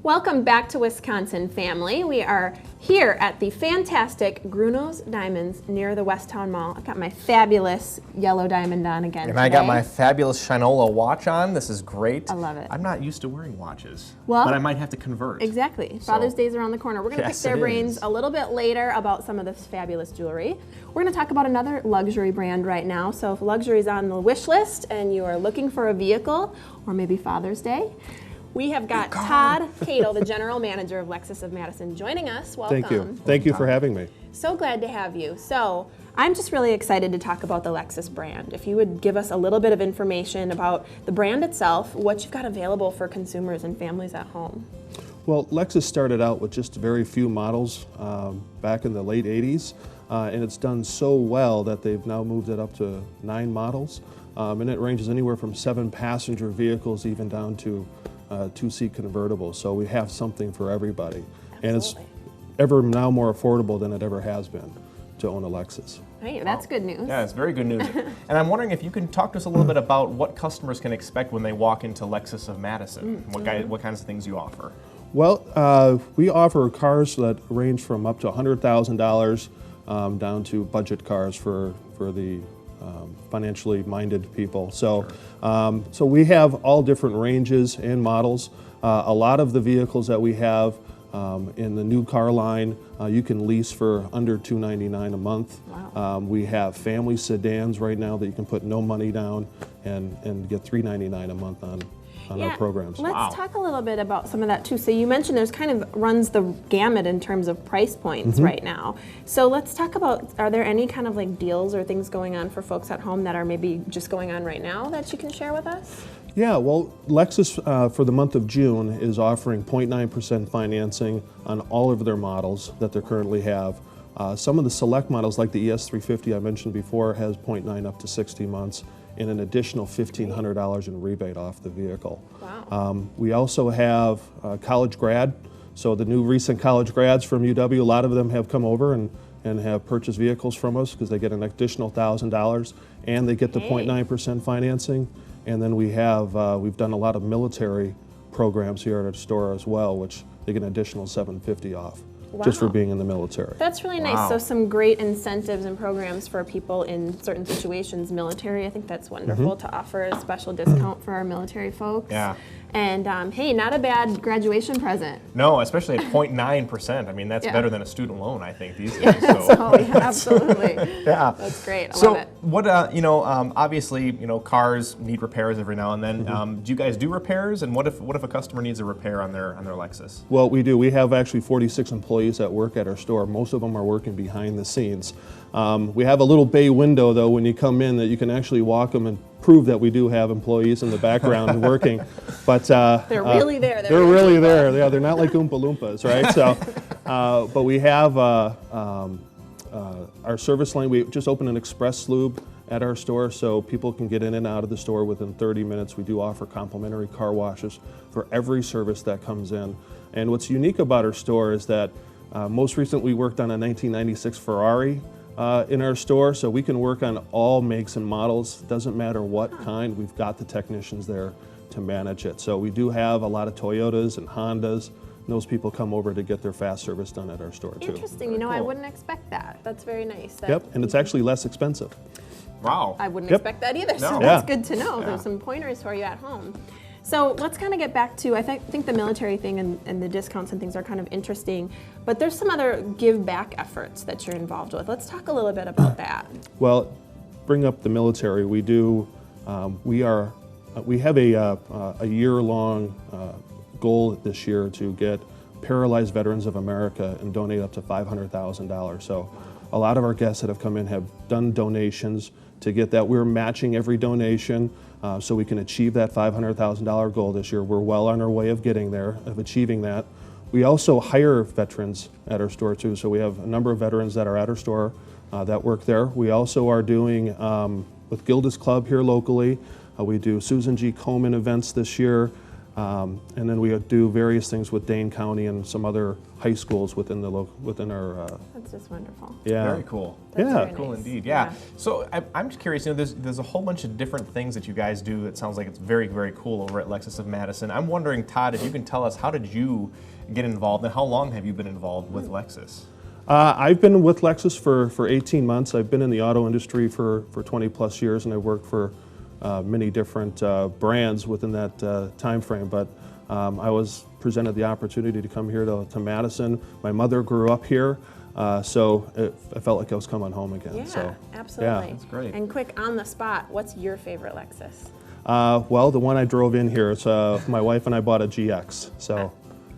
Welcome back to Wisconsin, family. We are here at the fantastic Gruno's Diamonds near the Westtown Mall. I've got my fabulous yellow diamond on again And today. I got my fabulous Shinola watch on. This is great. I love it. I'm not used to wearing watches, Well, but I might have to convert. Exactly. Father's Day's around the corner. We're going to Yes, pick their it brains is. a little bit later about some of this fabulous jewelry. We're going to talk about another luxury brand right now. So if luxury is on the wish list and you are looking for a vehicle, or maybe Father's Day, we have got Todd Cato, the general manager of Lexus of Madison, joining us. Welcome. Thank you. Thank you for having me. So glad to have you. So I'm just really excited to talk about the Lexus brand. If you would give us a little bit of information about the brand itself, what you've got available for consumers and families at home. Well, Lexus started out with just very few models back in the late 80s, and it's done so well that they've now moved it up to 9 models, and it ranges anywhere from 7 passenger vehicles even down to 2-seat convertible. So we have something for everybody. Absolutely. And it's ever now more affordable than it ever has been to own a Lexus. Hey, that's good news. Yeah, it's very good news. And I'm wondering if you can talk to us a little bit about what customers can expect when they walk into Lexus of Madison. What kinds of things you offer? Well, we offer cars that range from up to $100,000 down to budget cars for the financially minded people. So, so we have all different ranges and models. A lot of the vehicles that we have in the new car line, you can lease for under $299 a month. Wow. We have family sedans right now that you can put no money down and get $399 a month on our programs. Let's talk a little bit about some of that too. So you mentioned there's kind of runs the gamut in terms of price points right now. So let's talk about, are there any kind of like deals or things going on for folks at home that are maybe just going on right now that you can share with us? Yeah, well, Lexus for the month of June is offering 0.9% financing on all of their models that they currently have. Some of the select models like the ES350 I mentioned before has 0.9 up to 60 months. And an additional $1,500 in rebate off the vehicle. Wow. We also have college grad. So the new recent college grads from UW, a lot of them have come over and have purchased vehicles from us because they get an additional $1,000 and they get the 0.9% financing. And then we have, we've done a lot of military programs here at our store as well, which they get an additional $750 off. Wow. Just for being in the military. That's really nice. So some great incentives and programs for people in certain situations. Military, I think that's wonderful to offer a special discount for our military folks. Yeah. And hey, not a bad graduation present. No, especially at 0.9%. I mean, that's better than a student loan, I think, these days. Yeah, absolutely. Yeah. That's great. I So love it. what, obviously, cars need repairs every now and then. Do you guys do repairs? And what if a customer needs a repair on their Lexus? Well, we do. We have actually 46 employees that work at our store. Most of them are working behind the scenes. We have a little bay window, though, when you come in that you can actually walk them and prove that we do have employees in the background working. But They're really there. They're really there. Yeah, they're not like Oompa Loompas, right? So, but we have our service lane. We just opened an express lube at our store so people can get in and out of the store within 30 minutes. We do offer complimentary car washes for every service that comes in. And what's unique about our store is that most recently we worked on a 1996 Ferrari in our store, so we can work on all makes and models. Doesn't matter what kind, we've got the technicians there to manage it. So we do have a lot of Toyotas and Hondas, and those people come over to get their fast service done at our store too. Interesting. I wouldn't expect that. That's very nice. Yep, and it's actually less expensive. Wow. I wouldn't expect that either, so No. that's good to know. There's some pointers for you at home. So let's kind of get back to, I think the military thing and the discounts and things are kind of interesting, but there's some other give back efforts that you're involved with. Let's talk a little bit about that. Well, bring up the military. We do, we have a year-long goal this year to get Paralyzed Veterans of America and donate up to $500,000. So a lot of our guests that have come in have done donations to get that. We're matching every donation so we can achieve that $500,000 goal this year. We're well on our way of getting there, of achieving that. We also hire veterans at our store too. So we have a number of veterans that are at our store that work there. We also are doing, with Gilda's Club here locally, we do Susan G. Komen events this year. And then we do various things with Dane County and some other high schools within our. That's just wonderful. Yeah. Very cool. That's very Cool nice. indeed. Yeah. So I'm just curious. There's a whole bunch of different things that you guys do. That sounds like it's very, very cool over at Lexus of Madison. I'm wondering, Todd, if you can tell us, how did you get involved, and how long have you been involved with Lexus? I've been with Lexus for 18 months. I've been in the auto industry for 20 plus years, and I worked for many different brands within that time frame. But I was presented the opportunity to come here to Madison. My mother grew up here, so I felt like I was coming home again. Yeah, So, absolutely. yeah. That's great. And quick on the spot, what's your favorite Lexus? Well, the one I drove in here, it's my wife and I bought a GX. So.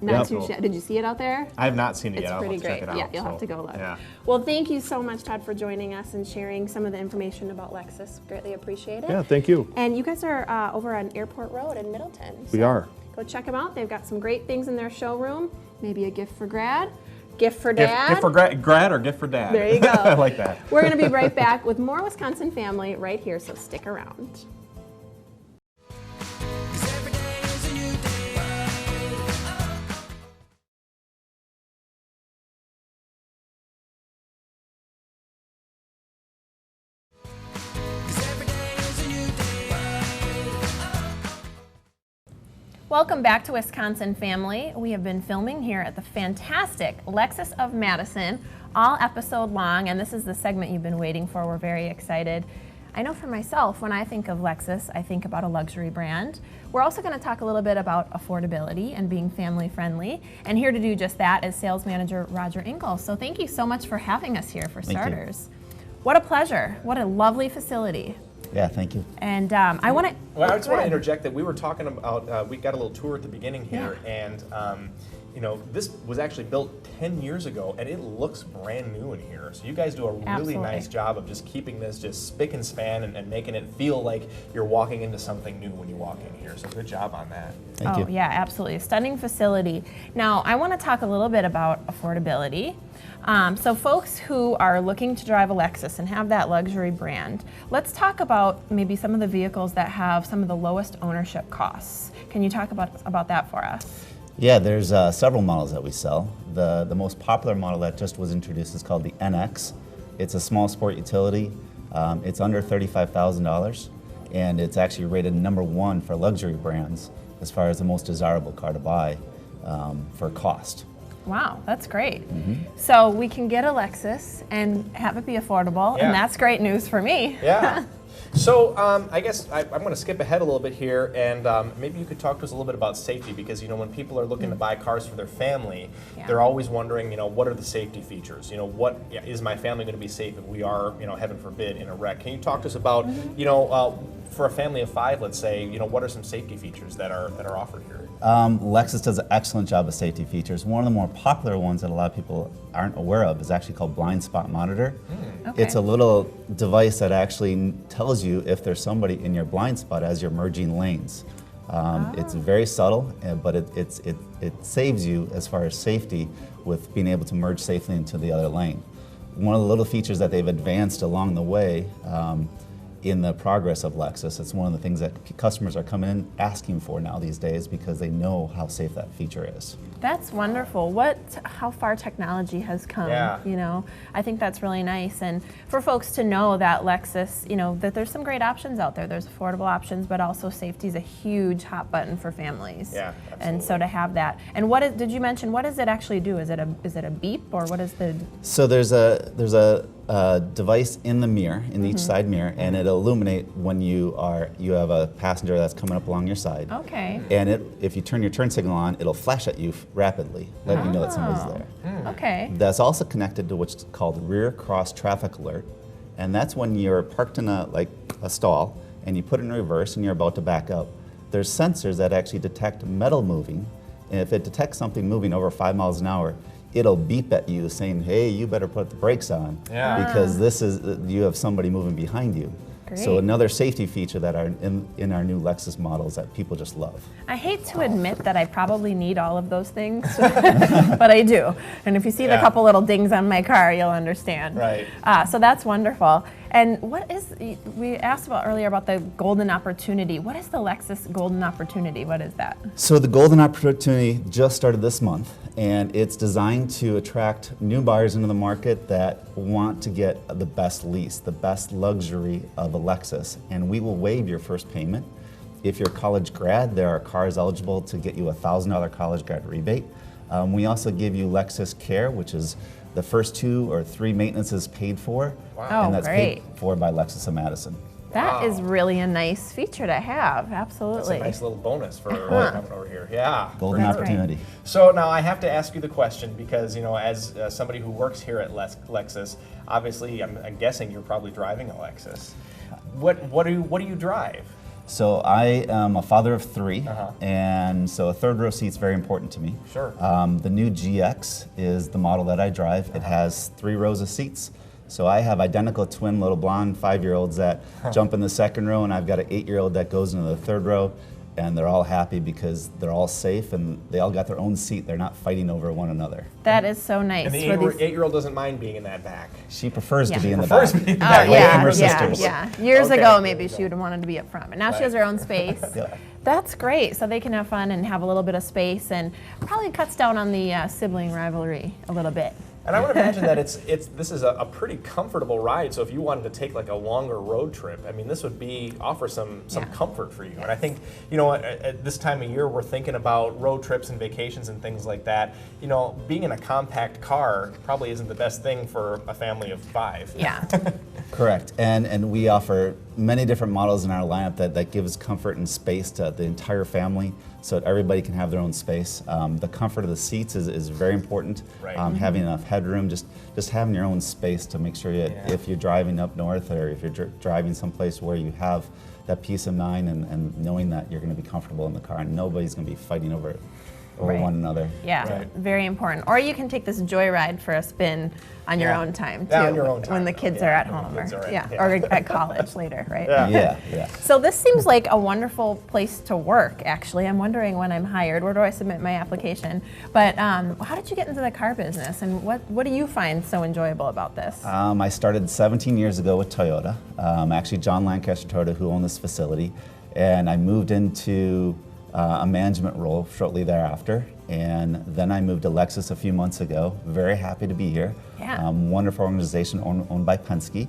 Not Yep. too shabby. Did you see it out there? I have not seen it It's yet. I'll pretty have to check great. it out. Yeah, you'll have so, to go look. Yeah. Well, thank you so much, Todd, for joining us and sharing some of the information about Lexus. Greatly appreciate it. Yeah, thank you. And you guys are over on Airport Road in Middleton. We so are. Go check them out. They've got some great things in their showroom. Maybe a gift for grad, gift for dad. Gift for grad or gift for dad? There you go. I like that. We're going to be right back with more Wisconsin Family right here, so stick around. Welcome back to Wisconsin Family. We have been filming here at the fantastic Lexus of Madison, all episode long, and this is the segment you've been waiting for. We're very excited. I know for myself, when I think of Lexus, I think about a luxury brand. We're also going to talk a little bit about affordability and being family friendly, and here to do just that is sales manager Roger Engel. So thank you so much for having us here for starters. What a pleasure. What a lovely facility. Yeah, thank you. And I want to. Well, I just want to interject that we were talking about, we got a little tour at the beginning here, Yeah. and this was actually built 10 years ago, and it looks brand new in here. So you guys do a really Absolutely. nice job of just keeping this just spick and span and making it feel like you're walking into something new when you walk in here. So good job on that. Thank you. Yeah, absolutely. A stunning facility. Now, I want to talk a little bit about affordability. So folks who are looking to drive a Lexus and have that luxury brand, let's talk about maybe some of the vehicles that have some of the lowest ownership costs. Can you talk about that for us? Yeah, there's several models that we sell. The most popular model that just was introduced is called the NX. It's a small sport utility. It's under $35,000, and it's actually rated #1 for luxury brands as far as the most desirable car to buy for cost. Wow, that's great. So we can get a Lexus and have it be affordable, Yeah. and that's great news for me. Yeah. So I guess I'm going to skip ahead a little bit here, and maybe you could talk to us a little bit about safety, because when people are looking to buy cars for their family, Yeah. they're always wondering, what are the safety features? What is my family going to be safe if we are, heaven forbid, in a wreck? Can you talk to us about, for a family of 5, let's say, what are some safety features that are offered here? Lexus does an excellent job of safety features. One of the more popular ones that a lot of people aren't aware of is actually called blind spot monitor. Okay. It's a little device that actually tells you if there's somebody in your blind spot as you're merging lanes. It's very subtle, but it saves you as far as safety with being able to merge safely into the other lane. One of the little features that they've advanced along the way in the progress of Lexus, it's one of the things that customers are coming in asking for now these days because they know how safe that feature is. That's wonderful. How far technology has come. Yeah. I think that's really nice. And for folks to know that Lexus, that there's some great options out there. There's affordable options, but also safety is a huge hot button for families. Yeah, And so absolutely. to have that. And did you mention, what does it actually do? Is it a beep, or what is the? So there's a device in the mirror, in each side mirror, and it'll illuminate when you have a passenger that's coming up along your side. Okay. And if you turn your turn signal on, it'll flash at you rapidly, letting you know that somebody's there. Okay. That's also connected to what's called rear cross traffic alert, and that's when you're parked in a stall and you put it in reverse and you're about to back up. There's sensors that actually detect metal moving, and if it detects something moving over 5 miles an hour, it'll beep at you saying, "Hey, you better put the brakes on, Yeah. because you have somebody moving behind you." Great. So another safety feature that are in our new Lexus models that people just love. I hate to admit that I probably need all of those things, but I do. And if you see the Yeah. couple little dings on my car, you'll understand. Right. So that's wonderful. And what is, we asked about earlier about the golden opportunity. What is the Lexus golden opportunity? What is that? So the Golden Opportunity just started this month, and it's designed to attract new buyers into the market that want to get the best lease, the best luxury of a Lexus. And we will waive your first payment. If you're a college grad, there are cars eligible to get you a $1,000 college grad rebate. We also give you Lexus Care, which is the first 2 or 3 maintenances paid for, Wow. and that's Great. paid for by Lexus of Madison. That is really a nice feature to have, absolutely. That's a nice little bonus for coming over here. Yeah. Golden That's opportunity. So now I have to ask you the question because, you know, as somebody who works here at Lexus, obviously I'm guessing you're probably driving a Lexus. What do you drive? So I am a father of 3, Uh-huh. and so a third row seat's very important to me. Sure. The new GX is the model that I drive. It has 3 rows of seats. So I have identical twin little blonde 5-year-olds that jump in the second row, and I've got an 8-year-old that goes into the third row, and they're all happy because they're all safe and they all got their own seat. They're not fighting over one another. That is so nice. And the for these- 8-year-old doesn't mind being in that back. She prefers Yeah. to be in the Prefers back. to be in the Oh, back. away yeah, from her yeah, sisters. yeah. Years Okay, ago, there maybe you she go. would have wanted to be up front, but now she Right. has her own space. Yep. That's great. So they can have fun and have a little bit of space, and probably cuts down on the sibling rivalry a little bit. And I would imagine that this is a pretty comfortable ride. So if you wanted to take like a longer road trip, I mean, this would offer some Yeah. comfort for you. And I think, you know, at this time of year, we're thinking about road trips and vacations and things like that. You know, being in a compact car probably isn't the best thing for a family of 5. Yeah. Correct, and we offer many different models in our lineup that gives comfort and space to the entire family, so that everybody can have their own space. The comfort of the seats is very important. Right. Having enough headroom, just having your own space to make sure if you're driving up north or if you're driving someplace where you have that peace of mind and knowing that you're going to be comfortable in the car and nobody's going to be fighting over Right. one another. Yeah, Right. very important. Or you can take this joyride for a spin on your Yeah. own time too. Yeah, on your own time, when the though. kids Yeah, are at when the home, kids or are at- yeah, yeah. or at college later, right? Yeah. Yeah. So this seems like a wonderful place to work. Actually, I'm wondering when I'm hired, where do I submit my application? But how did you get into the car business, and what do you find so enjoyable about this? I started 17 years ago with Toyota. Actually, John Lancaster Toyota, who owned this facility, and I moved into a management role shortly thereafter. And then I moved to Lexus a few months ago. Very happy to be here. Yeah. Wonderful organization owned by Penske,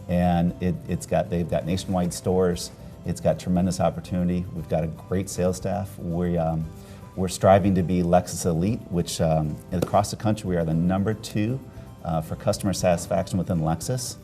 and they've got nationwide stores. It's got tremendous opportunity. We've got a great sales staff. We're striving to be Lexus Elite, which across the country we are the #2 for customer satisfaction within Lexus.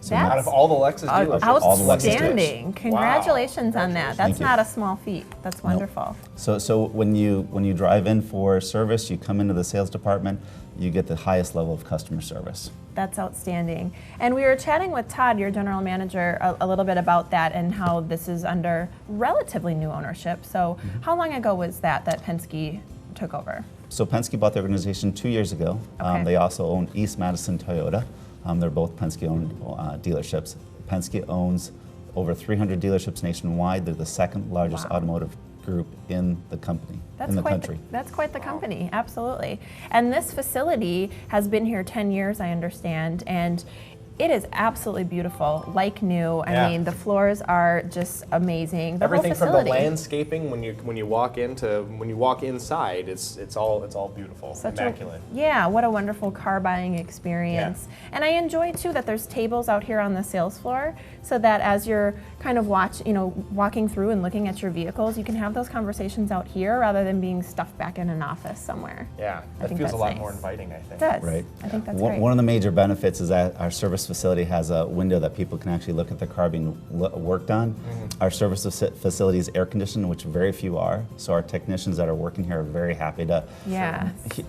So That's Out of all the Lexus dealerships. all the Lexus outstanding. Congratulations on that. That's Thank you. not a small feat. That's wonderful. So when you drive in for service, you come into the sales department, you get the highest level of customer service. That's outstanding. And we were chatting with Todd, your general manager, a little bit about that and how this is under relatively new ownership. So how long ago was that Penske took over? So Penske bought the organization 2 years ago. Okay. They also own East Madison Toyota. They're both Penske-owned dealerships. Penske owns over 300 dealerships nationwide. They're the second largest Wow. automotive group in the company, in the country. That's quite the company, absolutely. And this facility has been here 10 years, I understand, and it is absolutely beautiful, like new. Yeah. I mean, the floors are just amazing. The Everything whole from the facility. landscaping when you walk inside, it's all beautiful, immaculate. Yeah, what a wonderful car buying experience. And I enjoy too that there's tables out here on the sales floor, so that as you're kind of walking through and looking at your vehicles, you can have those conversations out here rather than being stuffed back in an office somewhere. Yeah, I that think feels a that's lot nice. more inviting, I think. It does. Right. I think that's One great. one of the major benefits is that our service facility has a window that people can actually look at their car being worked on. Mm-hmm. Our service facility is air conditioned, which very few are. So our technicians that are working here are very happy to. Yeah.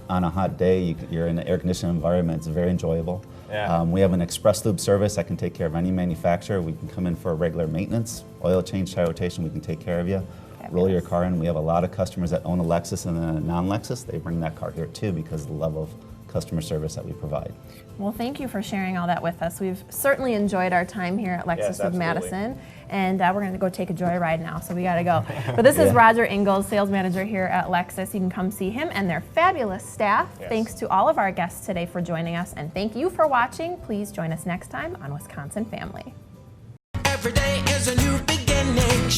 On a hot day, you're in an air conditioned environment. It's very enjoyable. Yeah. We have an express lube service that can take care of any manufacturer. We can come in for a regular maintenance, oil change, tire rotation. We can take care of you. Roll your car in. We have a lot of customers that own a Lexus and a non-Lexus. They bring that car here too because of the level of customer service that we provide. Well, thank you for sharing all that with us. We've certainly enjoyed our time here at Lexus Yes, of absolutely. Madison, and we're going to go take a joyride now, so we got to go. But this is Roger Ingalls, sales manager here at Lexus. You can come see him and their fabulous staff. Yes. Thanks to all of our guests today for joining us, and thank you for watching. Please join us next time on Wisconsin Family. Every day is a new beginning.